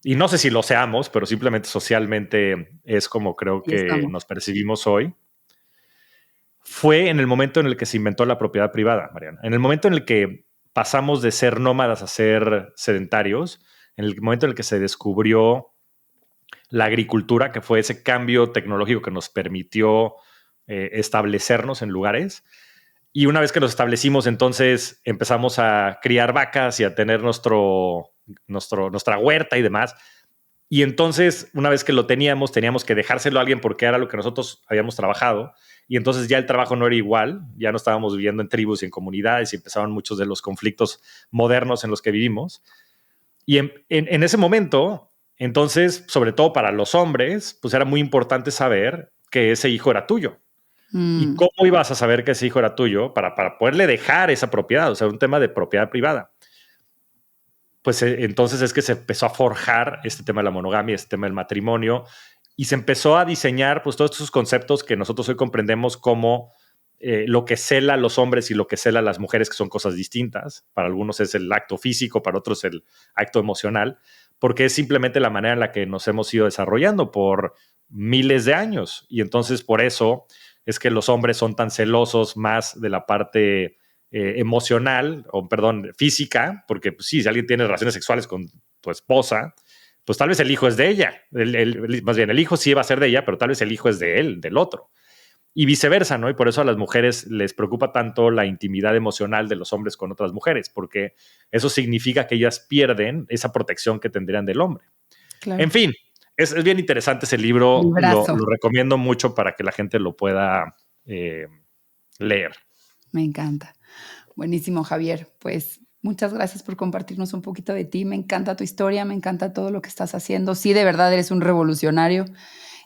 y no sé si lo seamos, pero simplemente socialmente es como creo que nos percibimos hoy, fue en el momento en el que se inventó la propiedad privada, Mariana. En el momento en el que pasamos de ser nómadas a ser sedentarios, en el momento en el que se descubrió la agricultura, que fue ese cambio tecnológico que nos permitió establecernos en lugares. Y una vez que nos establecimos, entonces empezamos a criar vacas y a tener nuestra huerta y demás. Y entonces, una vez que lo teníamos que dejárselo a alguien porque era lo que nosotros habíamos trabajado. Y entonces ya el trabajo no era igual, ya no estábamos viviendo en tribus y en comunidades y empezaron muchos de los conflictos modernos en los que vivimos. Y en ese momento, entonces, sobre todo para los hombres, pues era muy importante saber que ese hijo era tuyo. ¿Y cómo ibas a saber que ese hijo era tuyo para poderle dejar esa propiedad? O sea, un tema de propiedad privada. Pues entonces es que se empezó a forjar este tema de la monogamia, este tema del matrimonio, y se empezó a diseñar pues todos estos conceptos que nosotros hoy comprendemos como lo que cela a los hombres y lo que cela a las mujeres, que son cosas distintas. Para algunos es el acto físico, para otros el acto emocional, porque es simplemente la manera en la que nos hemos ido desarrollando por miles de años. Y entonces por eso es que los hombres son tan celosos más de la parte emocional, física, porque pues, sí, si alguien tiene relaciones sexuales con tu esposa, pues tal vez el hijo es de ella. Más bien, el hijo sí va a ser de ella, pero tal vez el hijo es de él, del otro. Y viceversa, ¿no? Y por eso a las mujeres les preocupa tanto la intimidad emocional de los hombres con otras mujeres, porque eso significa que ellas pierden esa protección que tendrían del hombre. Claro. En fin, es bien interesante ese libro. Lo recomiendo mucho para que la gente lo pueda leer. Me encanta. Buenísimo, Javier. Pues muchas gracias por compartirnos un poquito de ti. Me encanta tu historia, me encanta todo lo que estás haciendo. Sí, de verdad eres un revolucionario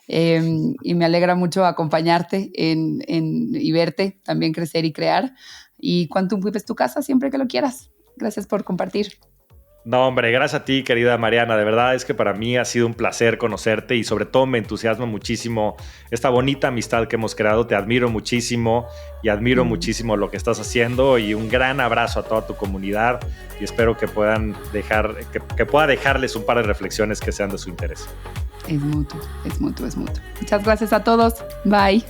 y me alegra mucho acompañarte y verte también crecer y crear. Y Quantum Whip es tu casa siempre que lo quieras. Gracias por compartir. No, hombre, gracias a ti, querida Mariana. De verdad es que para mí ha sido un placer conocerte y sobre todo me entusiasma muchísimo esta bonita amistad que hemos creado. Te admiro muchísimo y admiro muchísimo lo que estás haciendo y un gran abrazo a toda tu comunidad y espero que pueda dejarles un par de reflexiones que sean de su interés. Es mutuo, es mutuo, es mutuo. Muchas gracias a todos. Bye.